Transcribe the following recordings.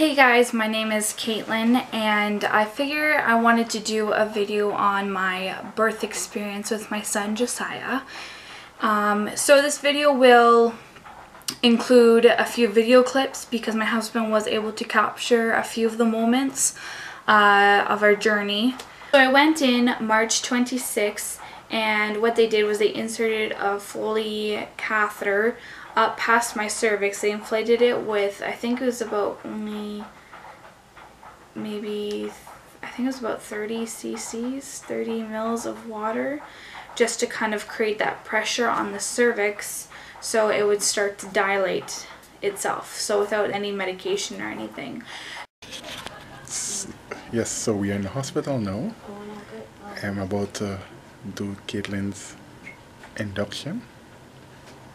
Hey guys, my name is Caitlin and I figure I wanted to do a video on my birth experience with my son Josiah. So this video will include a few video clips because my husband was able to capture a few of the moments of our journey. So I went in March 26th and what they did was they inserted a Foley catheter up past my cervix. They inflated it with, I think it was about only maybe, I think it was about 30 cc's, 30 mils of water, just to kind of create that pressure on the cervix so it would start to dilate itself, so without any medication or anything. Yes, so we are in the hospital now. I'm about to do Caitlin's induction.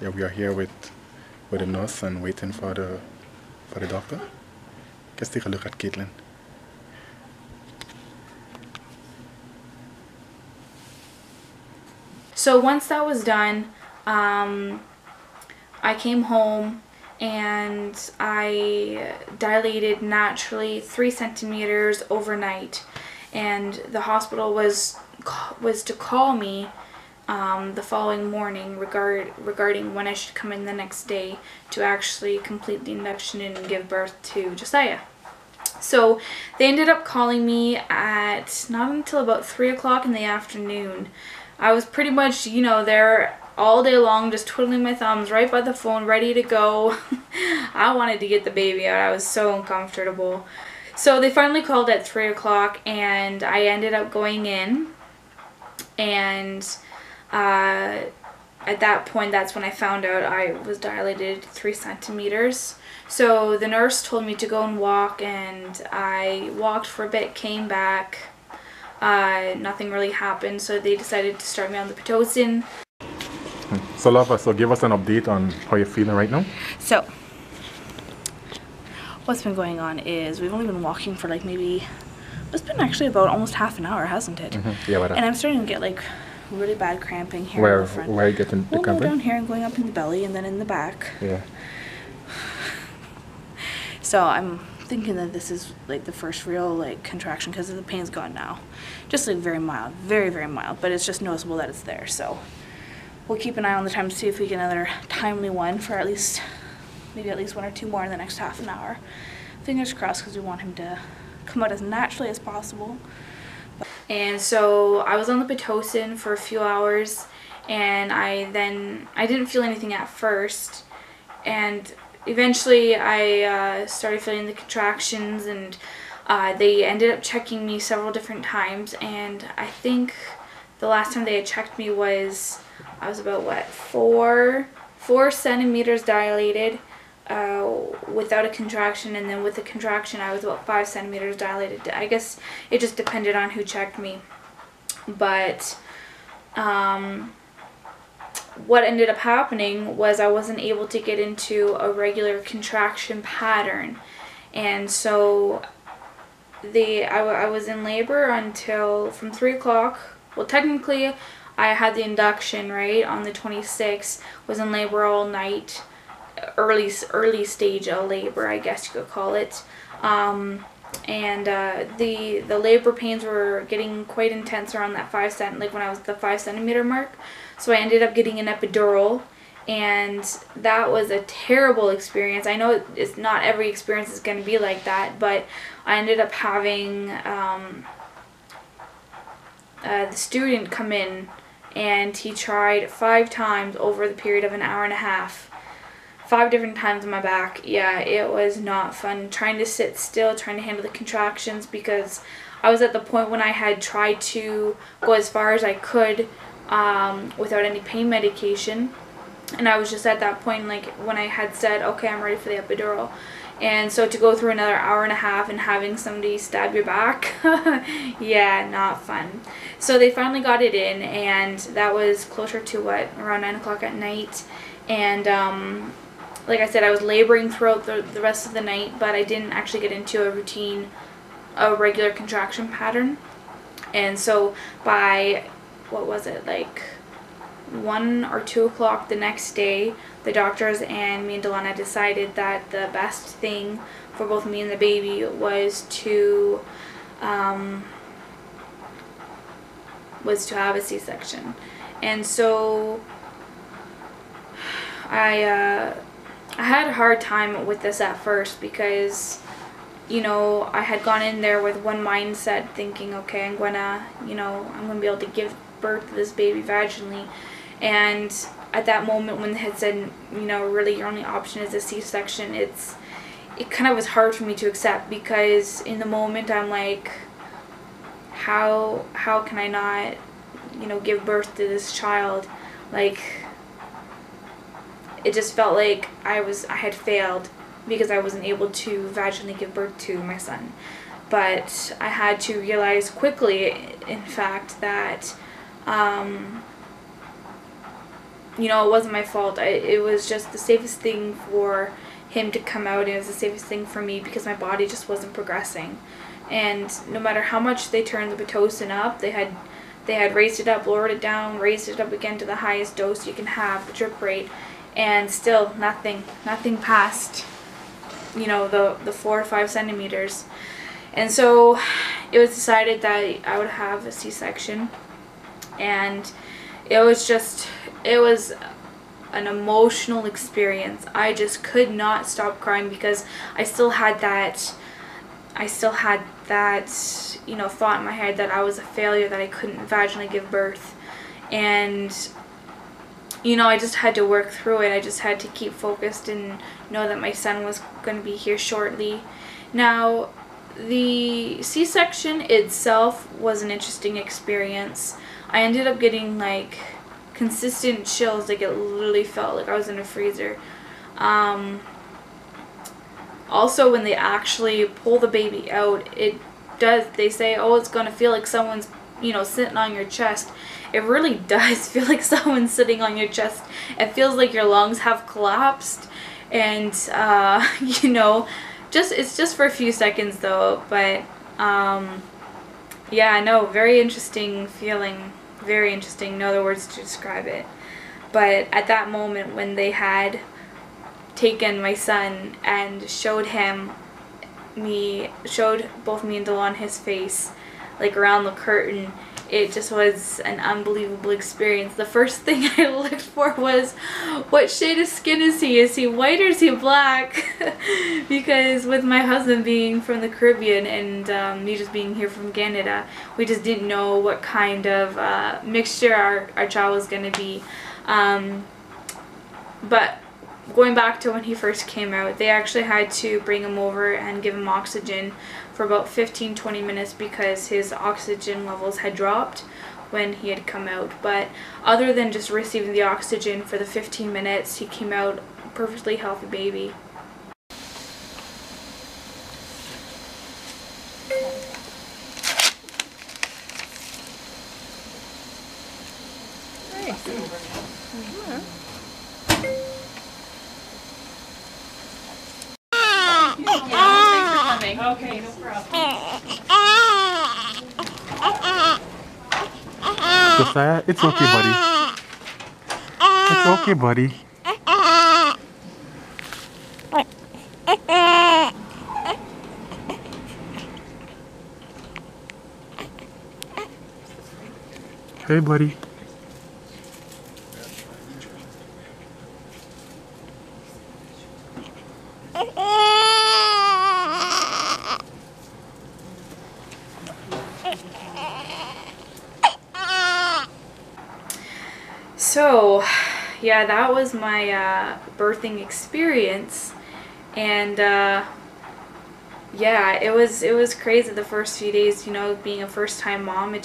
Yeah, we are here with the nurse and waiting for the doctor. Let's take a look at Caitlin. So once that was done, I came home and I dilated naturally 3 centimeters overnight, and the hospital was to call me the following morning regarding when I should come in the next day to actually complete the induction and give birth to Josiah. So they ended up calling me at not until about 3 o'clock in the afternoon. I was pretty much, you know, there all day long just twiddling my thumbs right by the phone, ready to go. I wanted to get the baby out. I was so uncomfortable. So they finally called at 3 o'clock and I ended up going in, and at that point, that's when I found out I was dilated 3 centimeters. So the nurse told me to go and walk, and I walked for a bit, came back. Nothing really happened, so they decided to start me on the Pitocin. So Lava, so give us an update on how you're feeling right now. So what's been going on is we've only been walking for like maybe, it's been actually about almost half an hour, hasn't it? Yeah, and I'm starting to get like really bad cramping here. Where in the front. are you getting the cramping? Down here and going up in the belly and then in the back. Yeah. So I'm thinking that this is like the first real like contraction because the pain's gone now. Just like very mild, very, very mild, but it's just noticeable that it's there. So we'll keep an eye on the time to see if we get another timely one for maybe at least 1 or 2 more in the next half an hour. Fingers crossed, because we want him to come out as naturally as possible. And so I was on the Pitocin for a few hours, and I didn't feel anything at first, and eventually I started feeling the contractions, and they ended up checking me several different times, and I think the last time they had checked me was, I was about what, 4 centimeters dilated without a contraction, and then with a contraction I was about 5 centimeters dilated. I guess it just depended on who checked me. But what ended up happening was I wasn't able to get into a regular contraction pattern, and so I was in labor until from 3 o'clock. Well, technically I had the induction right on the 26th, was in labor all night, early stage of labor, I guess you could call it. The labor pains were getting quite intense around that when I was at the 5 centimeter mark. So I ended up getting an epidural, and that was a terrible experience. I know it's not every experience is going to be like that, but I ended up having the student come in, and he tried 5 times over the period of an hour and a half. 5 different times on my back. Yeah, it was not fun trying to sit still, trying to handle the contractions, because I was at the point when I had tried to go as far as I could without any pain medication, and I was just at that point like when I had said, okay, I'm ready for the epidural. And so to go through another hour and a half and having somebody stab your back, yeah, not fun. So they finally got it in, and that was closer to what, around 9 o'clock at night. And like I said, I was laboring throughout the rest of the night, but I didn't actually get into a regular contraction pattern. And so by, what was it, like 1 or 2 o'clock the next day, the doctors and me and Delana decided that the best thing for both me and the baby was to have a C-section. And so I had a hard time with this at first because, you know, I had gone in there with one mindset thinking, okay, I'm gonna be able to give birth to this baby vaginally. And at that moment when they had said, you know, really your only option is a C-section, it kind of was hard for me to accept, because in the moment I'm like, how can I not, you know, give birth to this child? Like, it just felt like I had failed because I wasn't able to vaginally give birth to my son. But I had to realize quickly, in fact, that you know, it wasn't my fault. It was just the safest thing for him to come out, and it was the safest thing for me because my body just wasn't progressing. And no matter how much they turned the Pitocin up, they had raised it up, lowered it down, raised it up again to the highest dose you can have, the drip rate, and still nothing past, you know, the 4 to 5 centimeters. And so it was decided that I would have a C-section, and it was an emotional experience. I just could not stop crying because I still had that, you know, thought in my head that I was a failure, that I couldn't vaginally give birth. And, you know, I just had to work through it. I just had to keep focused and know that my son was going to be here shortly. Now, the C-section itself was an interesting experience. I ended up getting like consistent chills, like it literally felt like I was in a freezer. Also, when they actually pull the baby out, they say, oh, it's going to feel like someone's, you know, sitting on your chest. It really does feel like someone's sitting on your chest. It feels like your lungs have collapsed, and you know, it's just for a few seconds though. But yeah, no, very interesting feeling. Very interesting, no other words to describe it. But at that moment when they had taken my son and showed both me and Delon his face, like around the curtain, it just was an unbelievable experience. The first thing I looked for was, what shade of skin is he? Is he white or is he black? Because with my husband being from the Caribbean and me just being here from Canada, we just didn't know what kind of mixture our child was going to be. But going back to when he first came out, they actually had to bring him over and give him oxygen for about 15-20 minutes because his oxygen levels had dropped when he had come out. But other than just receiving the oxygen for the 15 minutes, he came out a perfectly healthy baby. Okay, no problem. Josiah, it's okay, buddy. It's okay, buddy. Hey, buddy. So, yeah, that was my birthing experience, and yeah, it was crazy the first few days, you know, being a first-time mom.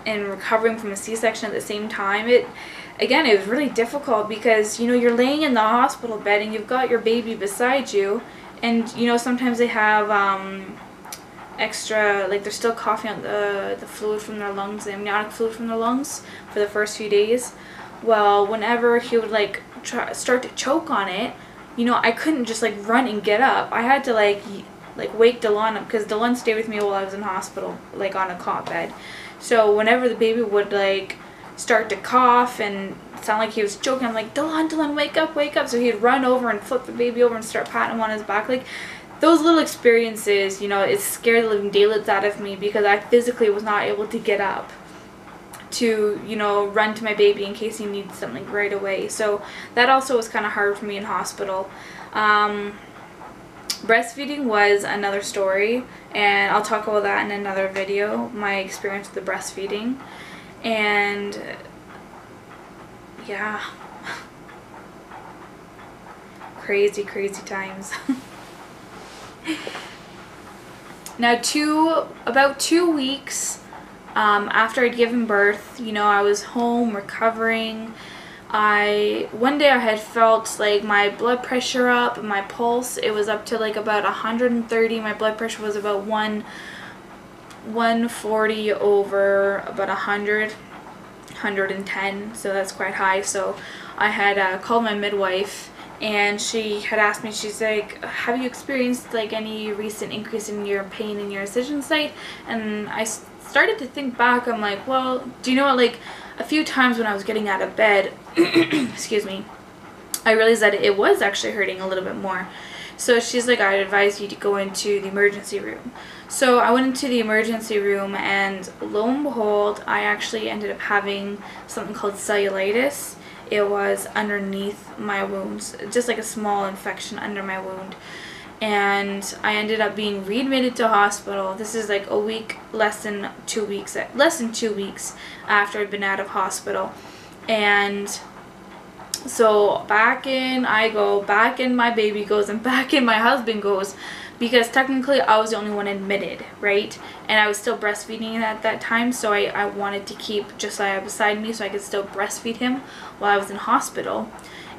And recovering from a C-section at the same time, it was really difficult because, you know, you're laying in the hospital bed and you've got your baby beside you, and, you know, sometimes they have extra, like, they're still coughing out the fluid from their lungs, the amniotic fluid from their lungs for the first few days. Well, whenever he would, like, start to choke on it, you know, I couldn't just, like, run and get up. I had to, like wake Delon up, because Delon stayed with me while I was in hospital, like, on a cot bed. So whenever the baby would, like, start to cough and sound like he was choking. I'm like, Dylan, wake up, wake up. So he'd run over and flip the baby over and start patting him on his back. Like, those little experiences, you know, it scared the living daylights out of me because I physically was not able to get up to, you know, run to my baby in case he needs something right away. So that also was kind of hard for me in hospital. Breastfeeding was another story, and I'll talk about that in another video, my experience with the breastfeeding. And yeah, crazy times. Now, about 2 weeks after I'd given birth, you know, I was home recovering. One day I had felt like my blood pressure up and my pulse, it was up to like about 130. My blood pressure was about 140 over about 110, so that's quite high. So I had called my midwife, and she had asked me, she's like, have you experienced like any recent increase in your pain in your incision site? And I started to think back. I'm like, well, do you know what, like a few times when I was getting out of bed, excuse me, I realized that it was actually hurting a little bit more. So she's like, I advise you to go into the emergency room. So I went into the emergency room, and lo and behold, I actually ended up having something called cellulitis. It was underneath my wounds, just like a small infection under my wound. And I ended up being readmitted to hospital. This is like less than 2 weeks after I'd been out of hospital. And so back in I go, back in my baby goes, and back in my husband goes, because technically I was the only one admitted, right? And I was still breastfeeding at that time, so I wanted to keep Josiah beside me so I could still breastfeed him while I was in hospital.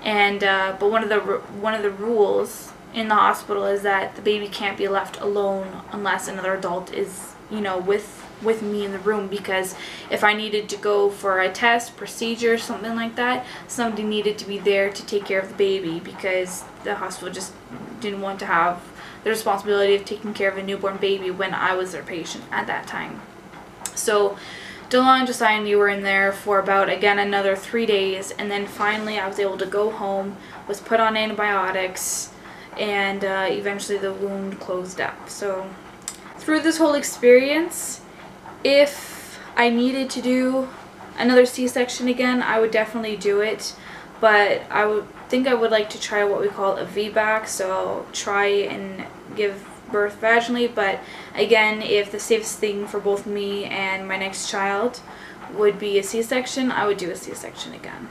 And but one of the rules in the hospital is that the baby can't be left alone unless another adult is, you know, with me in the room, because if I needed to go for a test, procedure, something like that, somebody needed to be there to take care of the baby, because the hospital just didn't want to have the responsibility of taking care of a newborn baby when I was their patient at that time. So Dylan, Josiah, and me were in there for about, again, another 3 days, and then finally I was able to go home, was put on antibiotics, and eventually the wound closed up. So through this whole experience, if I needed to do another C-section again, I would definitely do it, but I would like to try what we call a VBAC, so try and give birth vaginally. But again, if the safest thing for both me and my next child would be a C-section, I would do a C-section again.